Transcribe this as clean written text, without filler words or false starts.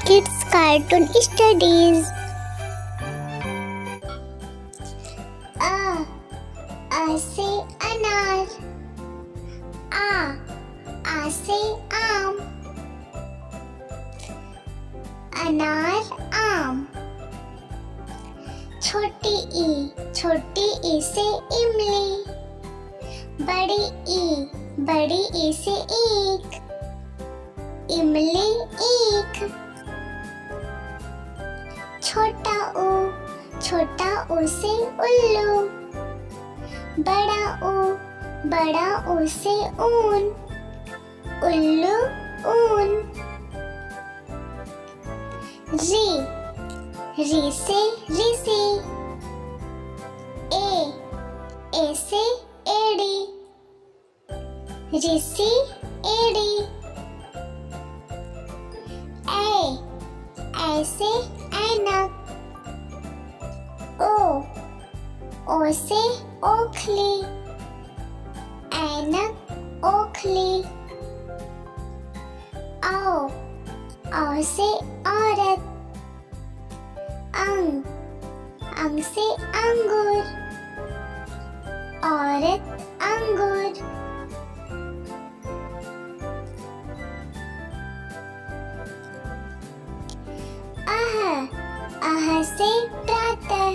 Kids Cartoon Studies. A से अनार. आ से आम. अनार आम. छोटी ई से इमली. बड़ी ई से ईख. इमली ईख. छोटा ऊ से उल्लू. बड़ा ऊ से ऊन. उल्लू ऊन. री से ऋषि. ए से एड़ी. ऋषि एड़ी. ऐ से ऐनक. ओ से ओखली. ऐनक ओखली. औ से औरत. अंग से अंगूर. औरत अंगूर. आह से प्रातः.